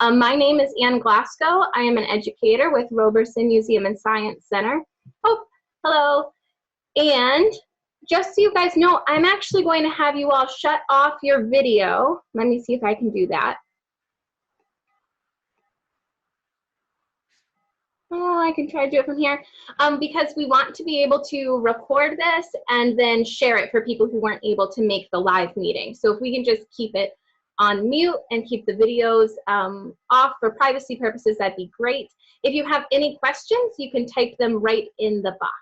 My name is Ann Glasgow. I am an educator with Roberson Museum and Science Center. Oh, hello. And just so you guys know, I'm actually going to have you all shut off your video. Let me see if I can do that. Oh, I can try to do it from here because we want to be able to record this and then share it for people who weren't able to make the live meeting. So if we can just keep it on mute and keep the videos off for privacy purposes, that'd be great. If you have any questions, you can type them right in the box,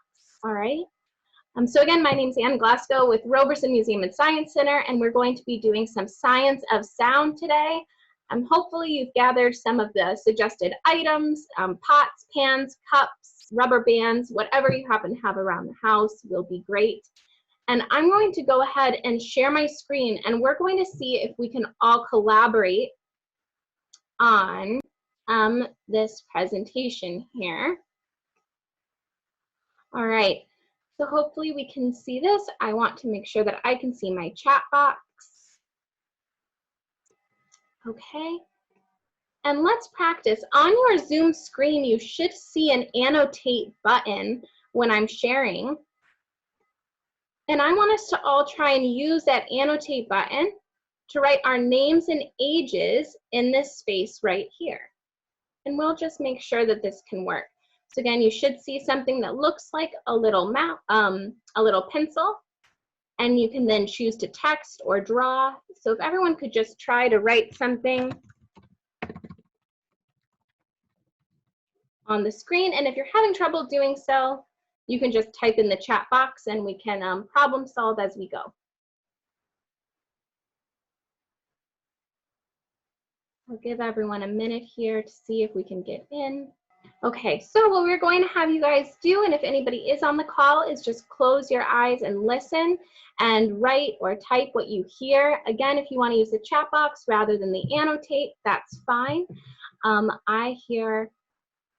all right? So again, my name's Ann Glasgow with Roberson Museum and Science Center, and we're going to be doing some science of sound today. Hopefully you've gathered some of the suggested items, pots, pans, cups, rubber bands, whatever you happen to have around the house will be great. And I'm going to go ahead and share my screen, and we're going to see if we can all collaborate on this presentation here. All right, so hopefully we can see this. I want to make sure that I can see my chat box. Okay, and let's practice. On your Zoom screen, you should see an annotate button when I'm sharing. And I want us to all try and use that annotate button to write our names and ages in this space right here. And we'll just make sure that this can work. So again, you should see something that looks like a little pencil, and you can then choose to text or draw. So if everyone could just try to write something on the screen, and if you're having trouble doing so, you can just type in the chat box and we can problem solve as we go. I'll give everyone a minute here to see if we can get in. Okay, so what we're going to have you guys do, and if anybody is on the call, is just close your eyes and listen and write or type what you hear. Again, if you want to use the chat box rather than the annotate, that's fine. I hear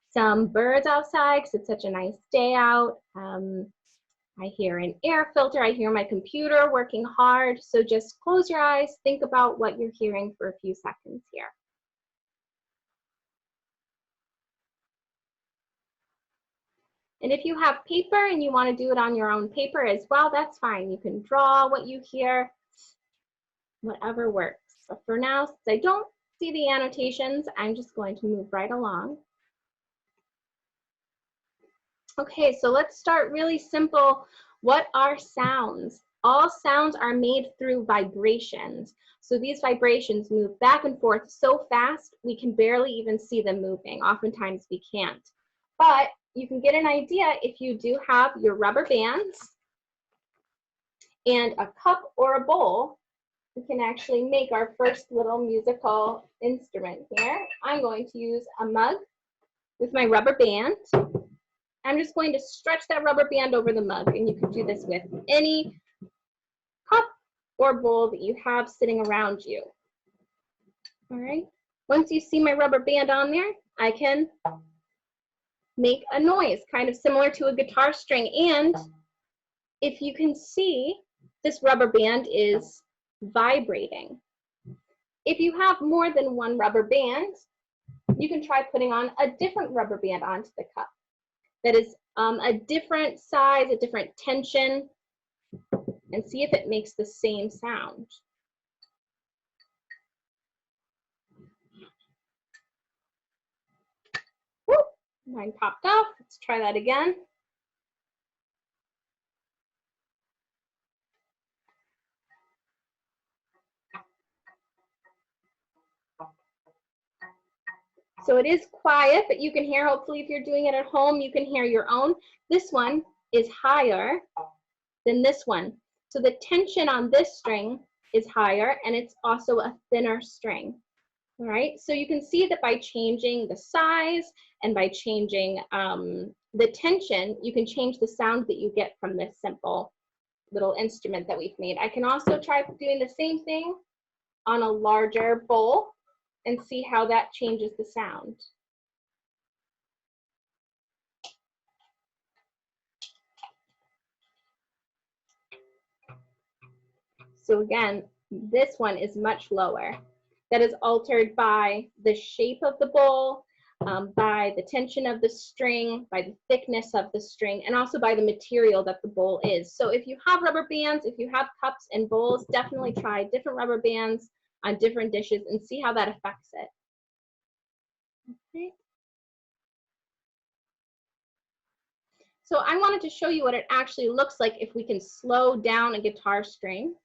some birds outside because it's such a nice day out. I hear an air filter. I hear my computer working hard. So just close your eyes, think about what you're hearing for a few seconds here. And if you have paper and you want to do it on your own paper as well, that's fine. You can draw what you hear, whatever works. But for now, since I don't see the annotations, I'm just going to move right along. Okay, so let's start really simple. What are sounds? All sounds are made through vibrations. So these vibrations move back and forth so fast, we can barely even see them moving. Oftentimes we can't. But you can get an idea if you do have your rubber bands and a cup or a bowl. We can actually make our first little musical instrument here. I'm going to use a mug with my rubber band. I'm just going to stretch that rubber band over the mug, and you can do this with any cup or bowl that you have sitting around you. All right, once you see my rubber band on there, I can make a noise, kind of similar to a guitar string. And if you can see, this rubber band is vibrating. If you have more than one rubber band, you can try putting on a different rubber band onto the cup that is a different size, a different tension, and see if it makes the same sound. Whoop, mine popped off. Let's try that again. So it is quiet, but you can hear, hopefully if you're doing it at home, you can hear your own. This one is higher than this one. So the tension on this string is higher, and it's also a thinner string. All right, so you can see that by changing the size and by changing the tension, you can change the sound that you get from this simple little instrument that we've made. I can also try doing the same thing on a larger bowl and see how that changes the sound. So again, this one is much lower. that is altered by the shape of the bowl, by the tension of the string, by the thickness of the string, and also by the material that the bowl is. So if you have rubber bands, if you have cups and bowls, definitely try different rubber bands on different dishes and see how that affects it. Okay. So I wanted to show you what it actually looks like if we can slow down a guitar string.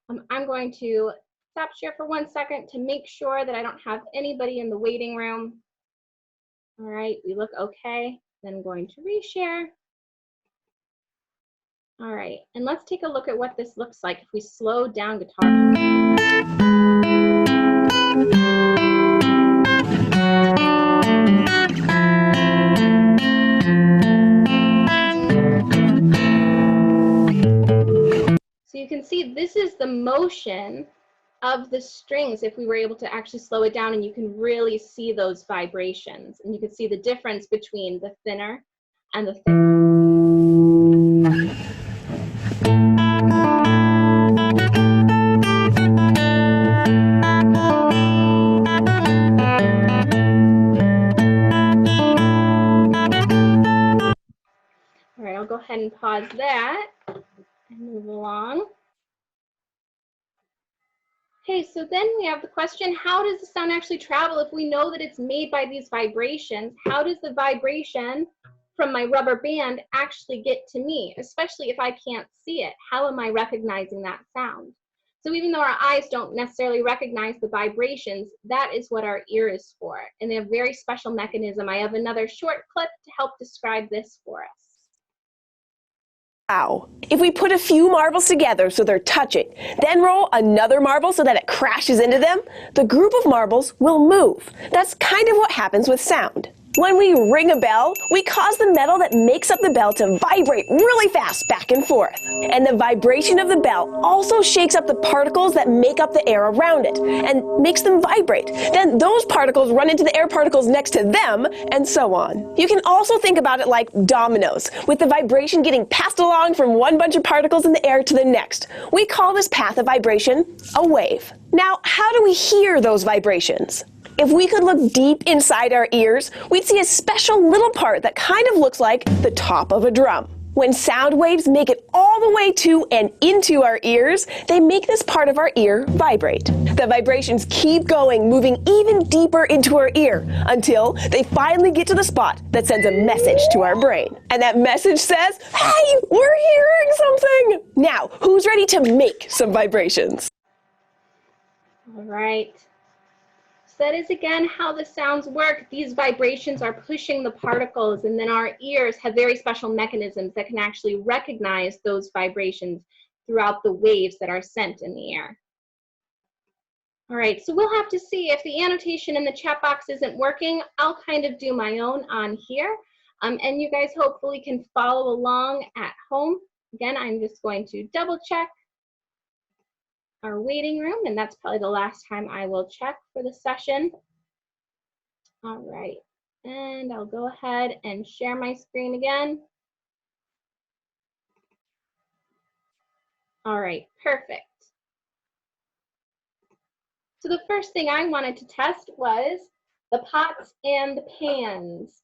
I'm going to stop share for 1 second to make sure that I don't have anybody in the waiting room. All right, we look okay. Then I'm going to reshare. All right, and let's take a look at what this looks like if we slow down guitar. So you can see this is the motion of the strings if we were able to actually slow it down, and you can really see those vibrations, and you can see the difference between the thinner and the thicker. All right, I'll go ahead and pause that and move along. Okay, so then we have the question, how does the sound actually travel if we know that it's made by these vibrations? How does the vibration from my rubber band actually get to me, especially if I can't see it? How am I recognizing that sound? So even though our eyes don't necessarily recognize the vibrations, that is what our ear is for. And they have a very special mechanism. I have another short clip to help describe this for us. Wow. If we put a few marbles together so they're touching, then roll another marble so that it crashes into them, the group of marbles will move. That's kind of what happens with sound. When we ring a bell, we cause the metal that makes up the bell to vibrate really fast back and forth. And the vibration of the bell also shakes up the particles that make up the air around it and makes them vibrate. Then those particles run into the air particles next to them, and so on. You can also think about it like dominoes, with the vibration getting passed along from one bunch of particles in the air to the next. We call this path of vibration a wave. Now, how do we hear those vibrations? If we could look deep inside our ears, we'd see a special little part that kind of looks like the top of a drum. When sound waves make it all the way to and into our ears, they make this part of our ear vibrate. The vibrations keep going, moving even deeper into our ear until they finally get to the spot that sends a message to our brain. And that message says, "Hey, we're hearing something!" Now, who's ready to make some vibrations? All right. So that is again how the sounds work. These vibrations are pushing the particles, and then our ears have very special mechanisms that can actually recognize those vibrations throughout the waves that are sent in the air. All right, so we'll have to see if the annotation in the chat box isn't working. I'll kind of do my own on here, and you guys hopefully can follow along at home. Again, I'm just going to double check our waiting room, and that's probably the last time I will check for the session. All right, and I'll go ahead and share my screen again. All right, perfect. So the first thing I wanted to test was the pots and the pans.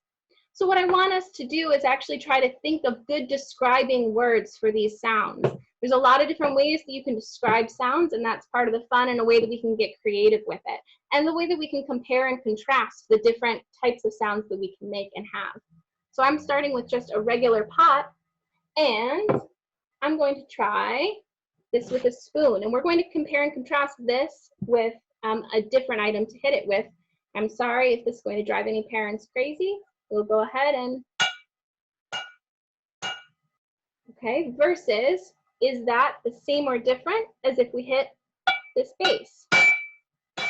So what I want us to do is actually try to think of good describing words for these sounds. There's a lot of different ways that you can describe sounds, and that's part of the fun and a way that we can get creative with it. And the way that we can compare and contrast the different types of sounds that we can make and have. So I'm starting with just a regular pot, and I'm going to try this with a spoon. And we're going to compare and contrast this with a different item to hit it with. I'm sorry if this is going to drive any parents crazy. We'll go ahead and, okay, versus, is that the same or different as if we hit this bass? I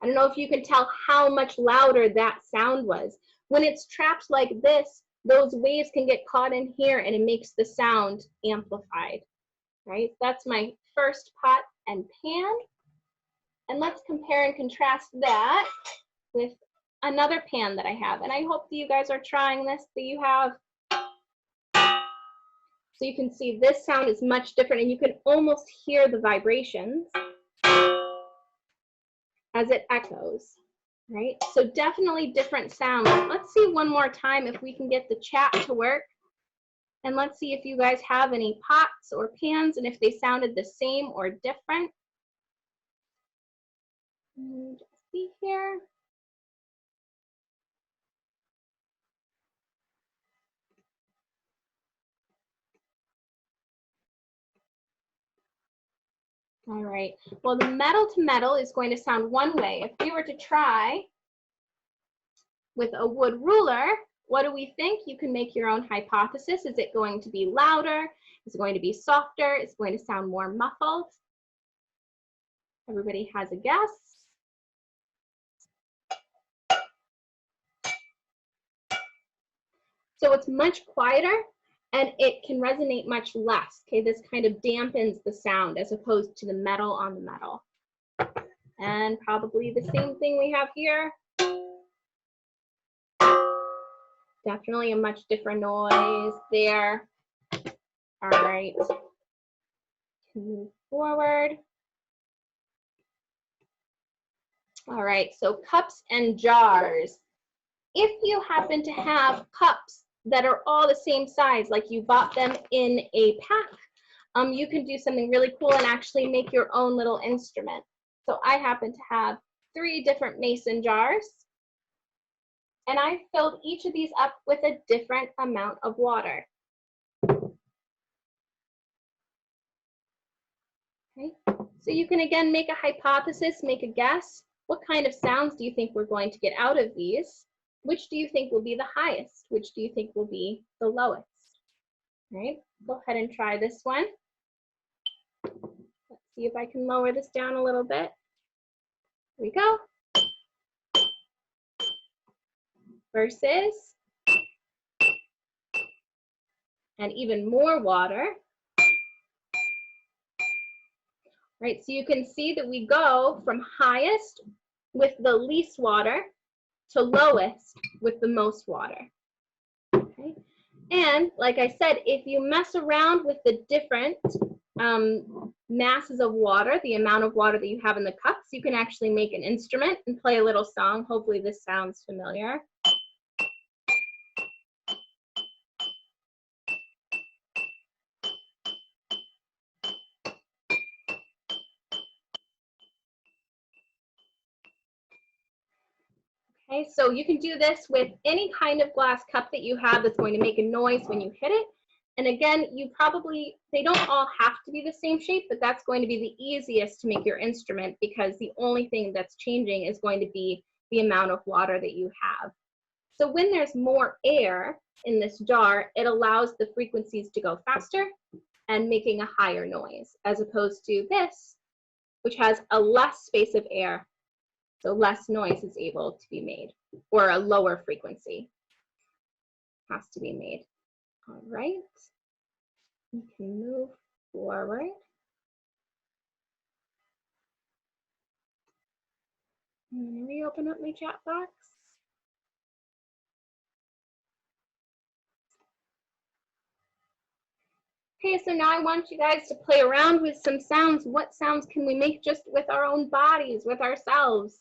don't know if you can tell how much louder that sound was. When it's trapped like this, those waves can get caught in here and it makes the sound amplified, right? That's my first pot and pan. And let's compare and contrast that with another pan that I have. And I hope that you guys are trying this, that you have. So you can see this sound is much different, and you can almost hear the vibrations. as it echoes, right? So definitely different sounds. Let's see one more time if we can get the chat to work. And let's see if you guys have any pots or pans and if they sounded the same or different. Just see here. All right, well, the metal to metal is going to sound one way. If we were to try with a wood ruler, what do we think? You can make your own hypothesis. Is it going to be louder? Is it going to be softer? Is it going to sound more muffled? Everybody has a guess. So it's much quieter and it can resonate much less. Okay, this kind of dampens the sound as opposed to the metal on the metal. And probably the same thing we have here. Definitely a much different noise there. All right, move forward. All right, so cups and jars. If you happen to have cups that are all the same size, like you bought them in a pack, you can do something really cool and actually make your own little instrument. So I happen to have 3 different mason jars, and I filled each of these up with a different amount of water. Okay, so you can again make a hypothesis, make a guess. What kind of sounds do you think we're going to get out of these? Which do you think will be the highest? Which do you think will be the lowest? All right, go ahead and try this one. Let's see if I can lower this down a little bit. Here we go. Versus, and even more water. Right, so you can see that we go from highest with the least water to lowest with the most water. Okay, and like I said, if you mess around with the different masses of water, the amount of water that you have in the cups, you can actually make an instrument and play a little song. Hopefully this sounds familiar. Okay, so you can do this with any kind of glass cup that you have that's going to make a noise when you hit it. And again, they don't all have to be the same shape, but that's going to be the easiest to make your instrument because the only thing that's changing is going to be the amount of water that you have. So when there's more air in this jar, it allows the frequencies to go faster and making a higher noise, as opposed to this, which has a less space of air. So less noise is able to be made, or a lower frequency has to be made. All right, we can move forward. I'm going to reopen up my chat box. Okay, so now I want you guys to play around with some sounds. What sounds can we make just with our own bodies, with ourselves,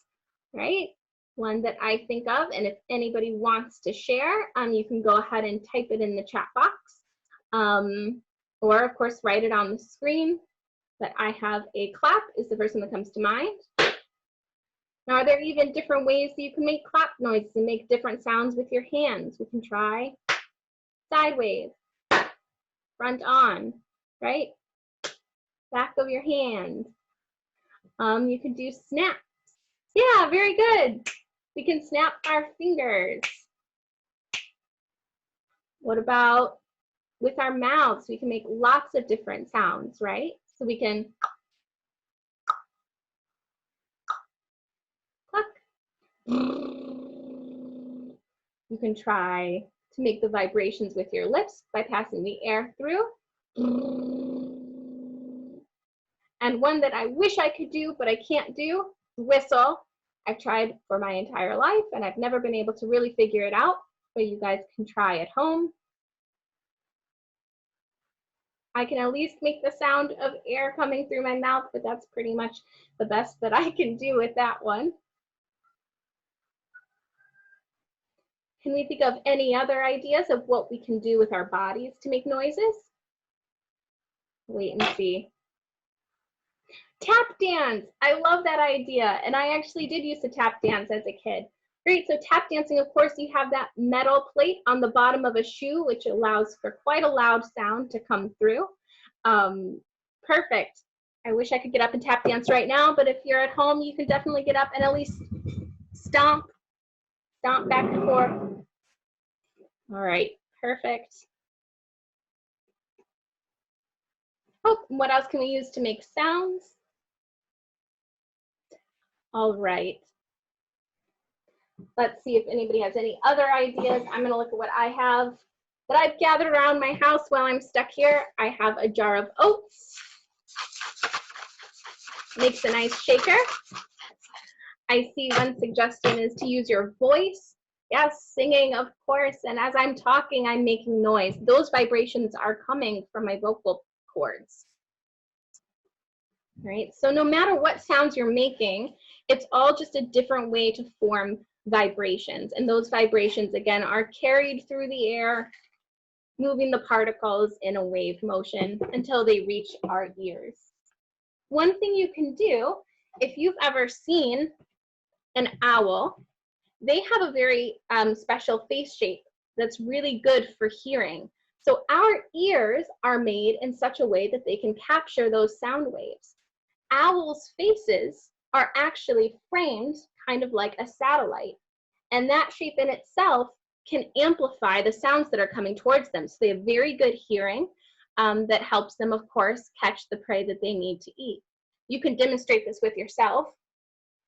right? One that I think of, and if anybody wants to share, you can go ahead and type it in the chat box, or of course write it on the screen. But I have a clap is the first one that comes to mind. Now, are there even different ways that you can make clap noises and make different sounds with your hands? We can try sideways, front on, right? Back of your hand. You can do snaps. Yeah, very good. We can snap our fingers. What about with our mouths? We can make lots of different sounds, right? So we can cluck. You can try to make the vibrations with your lips by passing the air through. And one that I wish I could do, but I can't do, whistle. I've tried for my entire life and I've never been able to really figure it out, but you guys can try at home. I can at least make the sound of air coming through my mouth, but that's pretty much the best that I can do with that one. Can we think of any other ideas of what we can do with our bodies to make noises? Wait and see. Tap dance. I love that idea. And I actually did use to tap dance as a kid. Great, so tap dancing, of course, you have that metal plate on the bottom of a shoe, which allows for quite a loud sound to come through. Perfect. I wish I could get up and tap dance right now, but if you're at home, you can definitely get up and at least stomp back and forth. All right, perfect. Oh, what else can we use to make sounds? All right. Let's see if anybody has any other ideas. I'm gonna look at what I have that I've gathered around my house while I'm stuck here. I have a jar of oats. Makes a nice shaker. I see one suggestion is to use your voice. Yes, singing, of course. And as I'm talking, I'm making noise. Those vibrations are coming from my vocal cords. Right? So no matter what sounds you're making, it's all just a different way to form vibrations. And those vibrations, again, are carried through the air, moving the particles in a wave motion until they reach our ears. One thing you can do, if you've ever seen an owl, they have a very special face shape that's really good for hearing. So our ears are made in such a way that they can capture those sound waves. Owls' faces are actually framed kind of like a satellite. And that shape in itself can amplify the sounds that are coming towards them. So they have very good hearing that helps them, of course, catch the prey that they need to eat. You can demonstrate this with yourself.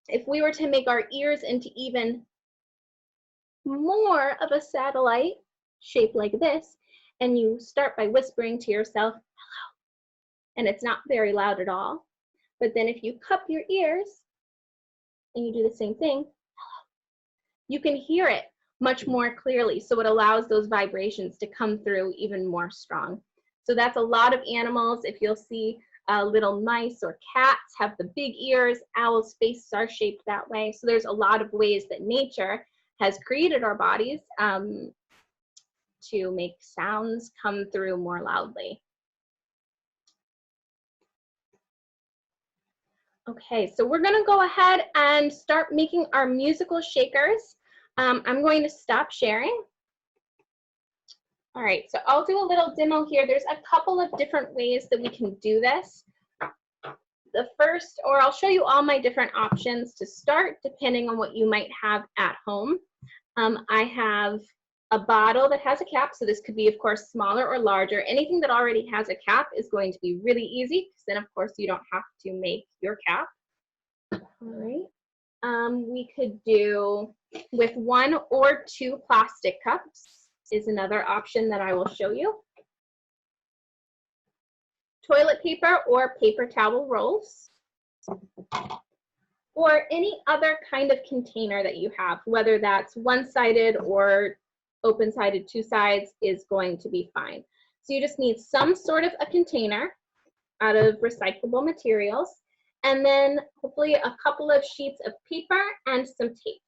If we were to make our ears into even more of a satellite shape like this, and you start by whispering to yourself, hello, and it's not very loud at all. But then if you cup your ears and you do the same thing, you can hear it much more clearly. So it allows those vibrations to come through even more strong. So that's a lot of animals. If you'll see little mice or cats have the big ears, owls' faces are shaped that way. So there's a lot of ways that nature has created our bodies to make sounds come through more loudly. Okay, so we're gonna go ahead and start making our musical shakers. I'm going to stop sharing. All right, so I'll do a little demo here. There's a couple of different ways that we can do this. The first, or I'll show you all my different options to start depending on what you might have at home. I have a bottle that has a cap, so this could be, of course, smaller or larger. Anything that already has a cap is going to be really easy, because then, of course, you don't have to make your cap. All right. We could do with 1 or 2 plastic cups is another option that I will show you. Toilet paper or paper towel rolls, or any other kind of container that you have, whether that's one-sided or open-sided, 2 sides is going to be fine. So you just need some sort of a container out of recyclable materials, and then hopefully a couple of sheets of paper and some tape.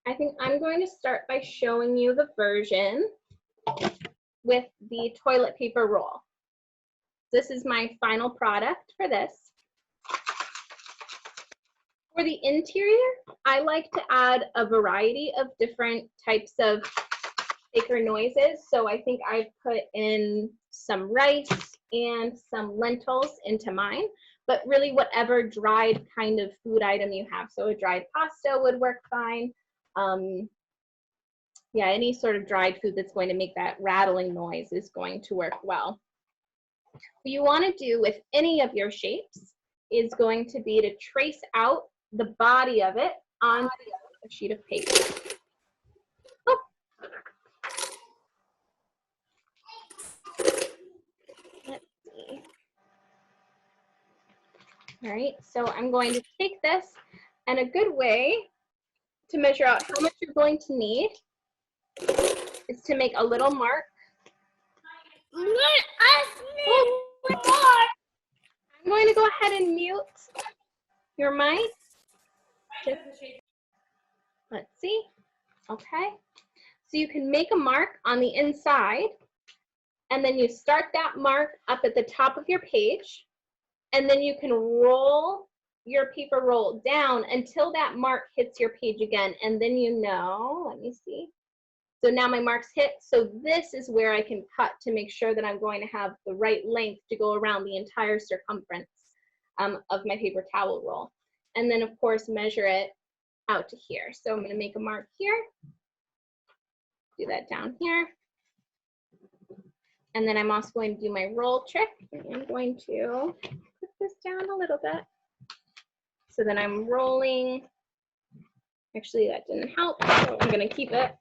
I think I'm going to start by showing you the version with the toilet paper roll. This is my final product for this. For the interior, I like to add a variety of different types of shaker noises. So I think I've put in some rice and some lentils into mine, but really whatever dried kind of food item you have. So a dried pasta would work fine. Yeah, any sort of dried food that's going to make that rattling noise is going to work well. What you want to do with any of your shapes is going to be to trace out the body of it on a sheet of paper. Oh. Let's see. All right, so I'm going to take this, and a good way to measure out how much you're going to need is to make a little mark Let us need more. I'm going to go ahead and mute your mic. Let's see. Okay. So you can make a mark on the inside, and then you start that mark up at the top of your page, and then you can roll your paper roll down until that mark hits your page again, and then you know, let me see. So now my mark's hit, so this is where I can cut to make sure that I'm going to have the right length to go around the entire circumference of my paper towel roll. And then of course measure it out to here. So I'm going to make a mark here, do that down here. And then I'm also going to do my roll trick. I'm going to put this down a little bit. So then I'm rolling. Actually, that didn't help, so I'm going to keep it up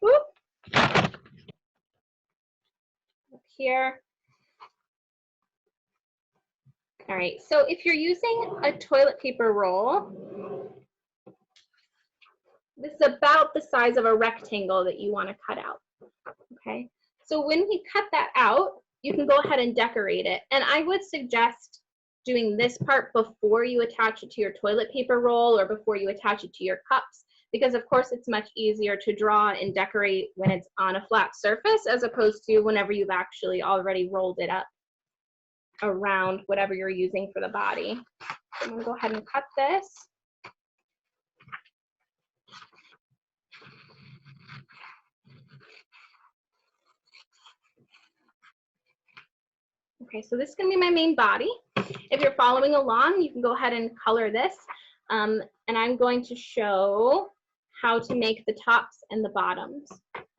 here. All right, so if you're using a toilet paper roll, this is about the size of a rectangle that you want to cut out, okay? So when we cut that out, you can go ahead and decorate it. And I would suggest doing this part before you attach it to your toilet paper roll or before you attach it to your cups, because of course it's much easier to draw and decorate when it's on a flat surface as opposed to whenever you've actually already rolled it up around whatever you're using for the body. I'm going to go ahead and cut this. Okay, so this is going to be my main body. If you're following along, you can go ahead and color this. And I'm going to show how to make the tops and the bottoms.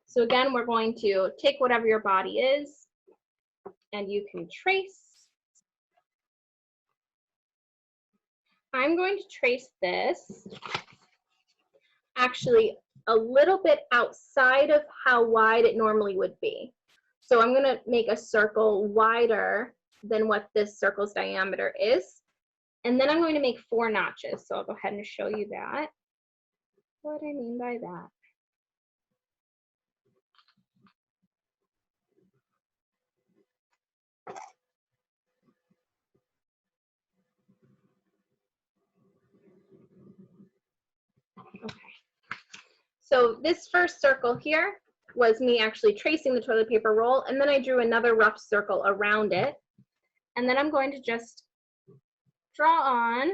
So again, we're going to take whatever your body is, and you can trace. I'm going to trace this actually a little bit outside of how wide it normally would be. So I'm going to make a circle wider than what this circle's diameter is. And then I'm going to make 4 notches. So I'll go ahead and show you that. What I mean by that. Okay. So this first circle here was me actually tracing the toilet paper roll, and then I drew another rough circle around it. And then I'm going to just draw on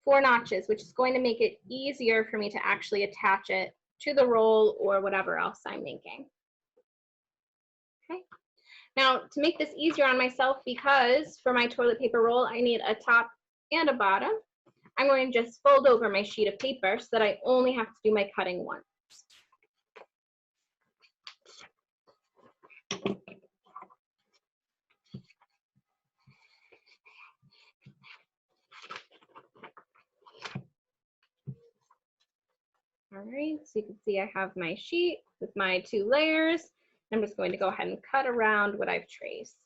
4 notches, which is going to make it easier for me to actually attach it to the roll or whatever else I'm making. Okay. Now, to make this easier on myself, because for my toilet paper roll, I need a top and a bottom, I'm going to just fold over my sheet of paper so that I only have to do my cutting once. All right, so you can see I have my sheet with my 2 layers. I'm just going to go ahead and cut around what I've traced.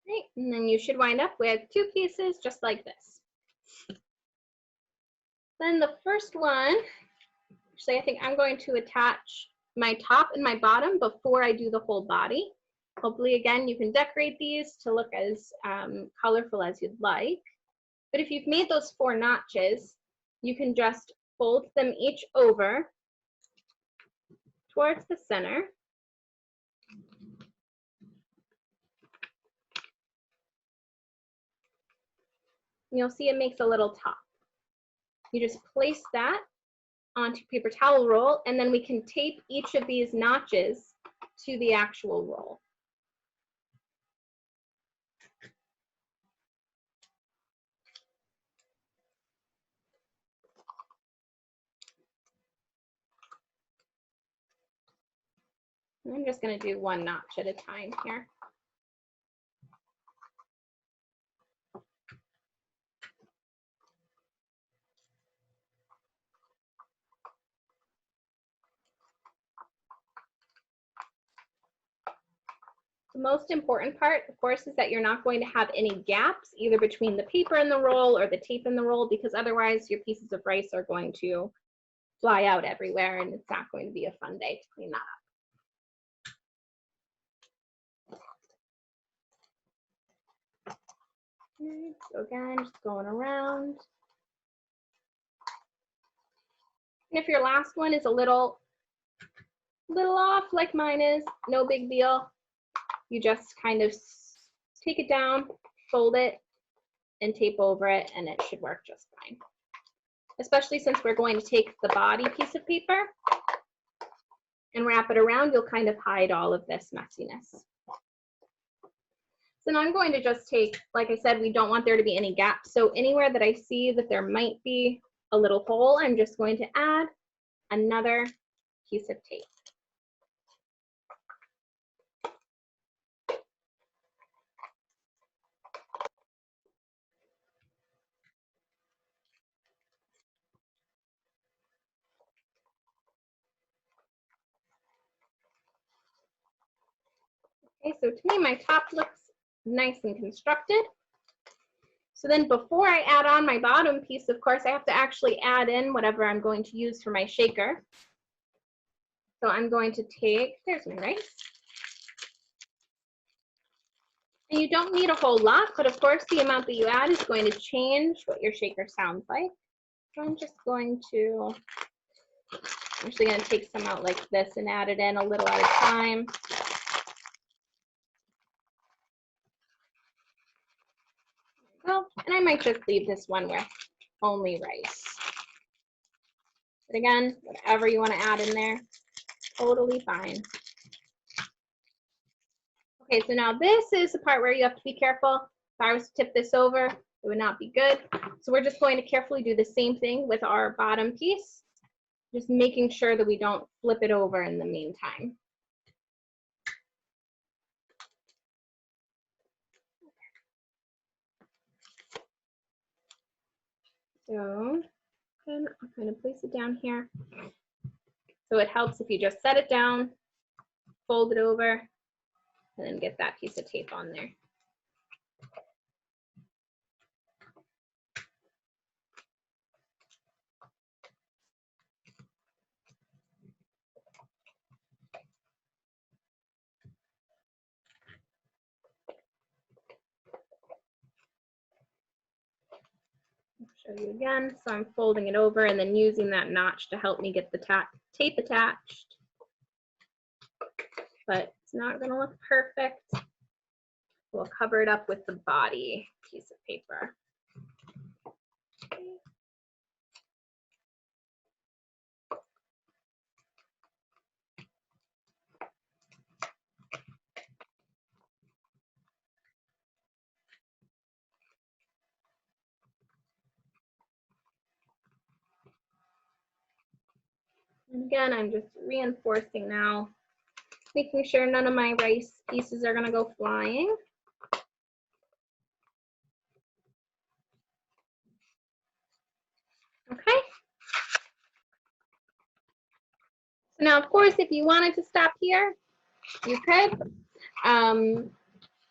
Right, and then you should wind up with 2 pieces just like this. Then the first one, actually I think I'm going to attach my top and my bottom before I do the whole body. Hopefully again you can decorate these to look as colorful as you'd like. But if you've made those 4 notches, you can just fold them each over towards the center. You'll see it makes a little top. You just place that onto paper towel roll, and then we can tape each of these notches to the actual roll. I'm just going to do one notch at a time here. The most important part, of course, is that you're not going to have any gaps either between the paper and the roll or the tape in the roll, because otherwise your pieces of rice are going to fly out everywhere and it's not going to be a fun day to clean that up. So again, just going around. And if your last one is a little off like mine is, no big deal. You just kind of take it down, fold it, and tape over it, and it should work just fine. Especially since we're going to take the body piece of paper and wrap it around, you'll kind of hide all of this messiness. So now I'm going to just take, like I said, we don't want there to be any gaps. So anywhere that I see that there might be a little hole, I'm just going to add another piece of tape. Okay, so to me, my top looks nice and constructed. So then before I add on my bottom piece, of course, I have to actually add in whatever I'm going to use for my shaker. So I'm going to take, there's my rice. And you don't need a whole lot, but of course the amount that you add is going to change what your shaker sounds like. So I'm just going to, I'm actually going to take some out like this and add it in a little at a time. Well, and I might just leave this one with only rice. But again, whatever you want to add in there, totally fine. Okay, so now this is the part where you have to be careful. If I was to tip this over, it would not be good. So we're just going to carefully do the same thing with our bottom piece, just making sure that we don't flip it over in the meantime. So then I'm going to place it down here. So it helps if you just set it down, fold it over, and then get that piece of tape on there. I'll show you again. So I'm folding it over and then using that notch to help me get the tape attached. But it's not going to look perfect. We'll cover it up with the body piece of paper. And again, I'm just reinforcing now, making sure none of my rice pieces are going to go flying. Okay. So now, of course, if you wanted to stop here, you could.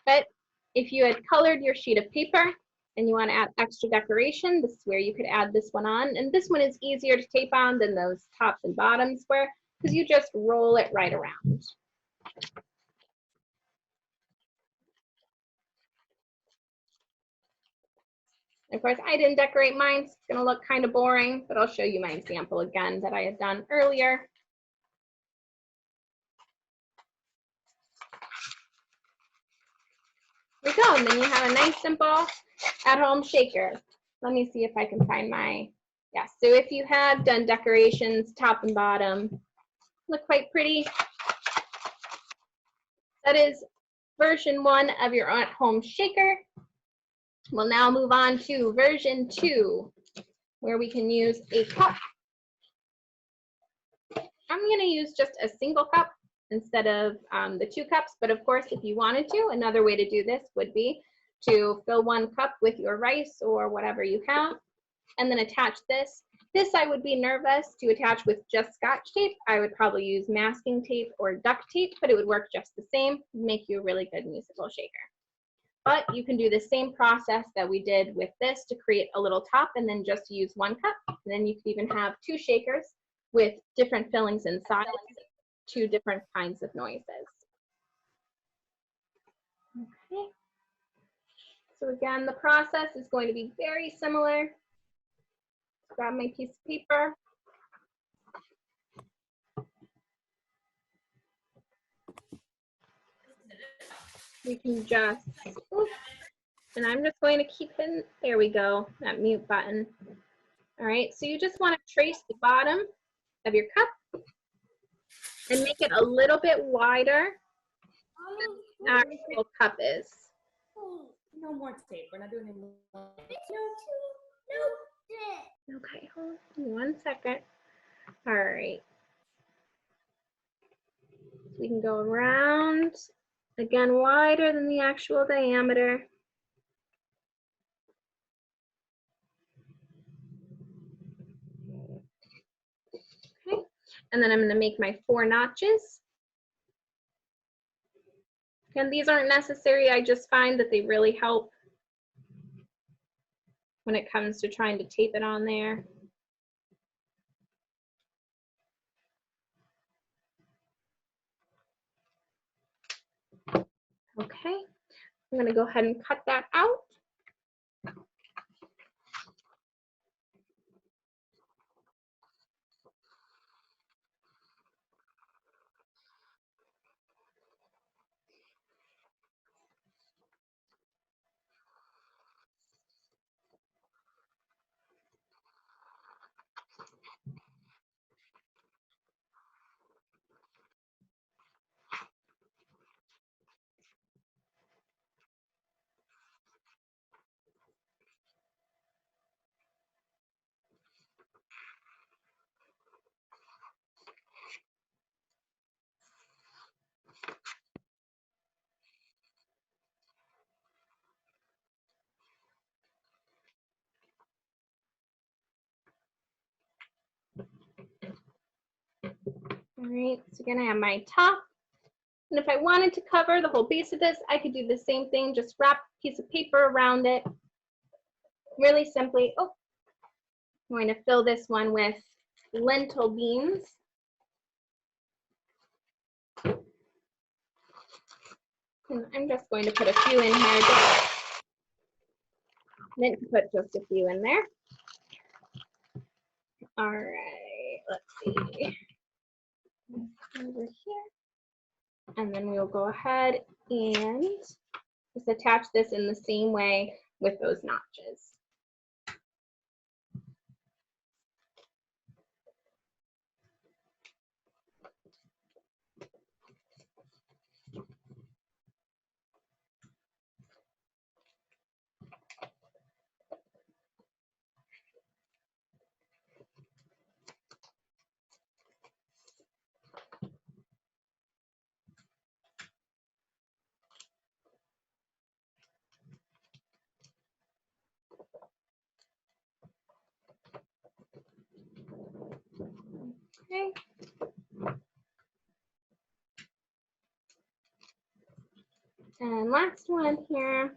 But if you had colored your sheet of paper and you want to add extra decoration, this is where you could add this one on. And this one is easier to tape on than those tops and bottoms were, because you just roll it right around. Of course, I didn't decorate mine. It's going to look kind of boring, but I'll show you my example again that I had done earlier. There we go, and then you have a nice, simple, at-home shaker. Let me see if I can find my, yeah, so if you have done decorations, top and bottom, look quite pretty. That is version 1 of your at-home shaker. We'll now move on to version 2, where we can use a cup. I'm going to use just a single cup instead of the 2 cups. But of course, if you wanted to, another way to do this would be to fill 1 cup with your rice or whatever you have, and then attach this. This I would be nervous to attach with just Scotch tape. I would probably use masking tape or duct tape, but it would work just the same, make you a really good musical shaker. But you can do the same process that we did with this to create a little top and then just use 1 cup. And then you could even have 2 shakers with different fillings inside, 2 different kinds of noises. Okay. So again, the process is going to be very similar. Grab my piece of paper. We can just, oops, and I'm just going to keep it, there we go, that mute button. All right, so you just want to trace the bottom of your cup and make it a little bit wider than our actual cup is. No more tape. We're not doing any more. No. Okay, hold on 1 second. All right. So we can go around, again, wider than the actual diameter. Okay, and then I'm going to make my 4 notches. And these aren't necessary. I just find that they really help when it comes to trying to tape it on there. Okay, I'm going to go ahead and cut that out. All right, so again, I have my top. And if I wanted to cover the whole base of this, I could do the same thing, just wrap a piece of paper around it. Really simply, oh, I'm going to fill this one with lentil beans. And I'm just going to put a few in here. Meant to put just a few in there. All right, let's see. Over here. And then we'll go ahead and just attach this in the same way with those notches. Okay. And last one here.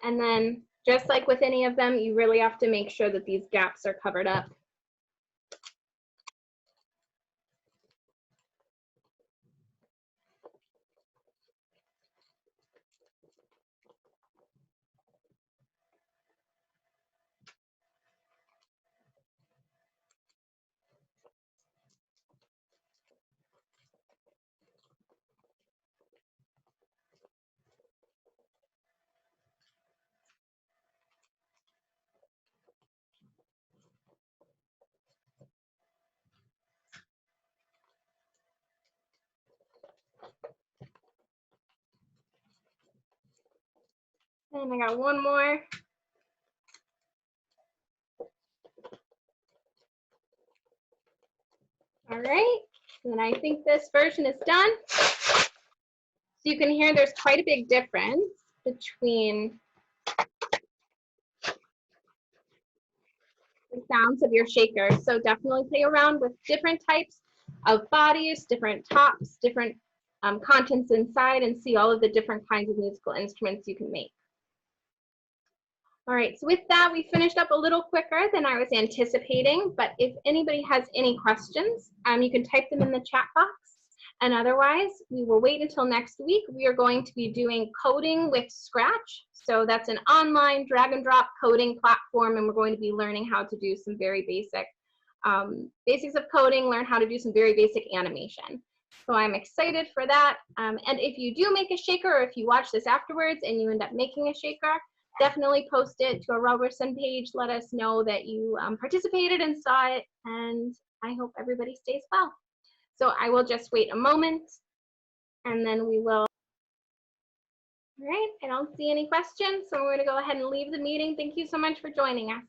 And then just like with any of them, you really have to make sure that these gaps are covered up. And I got one more. right, and I think this version is done. So you can hear there's quite a big difference between the sounds of your shaker. So definitely play around with different types of bodies, different tops, different contents inside, and see all of the different kinds of musical instruments you can make. All right, so with that, we finished up a little quicker than I was anticipating, but if anybody has any questions, you can type them in the chat box. And otherwise, we will wait until next week. We are going to be doing coding with Scratch. So that's an online drag and drop coding platform, and we're going to be learning how to do some very basic basics of coding, learn how to do some very basic animation. So I'm excited for that. And if you do make a shaker, or if you watch this afterwards and you end up making a shaker, definitely post it to a Robertson page. Let us know that you participated and saw it, and I hope everybody stays well. So I will just wait a moment, and then we will. All right, I don't see any questions, so we're going to go ahead and leave the meeting. Thank you so much for joining us.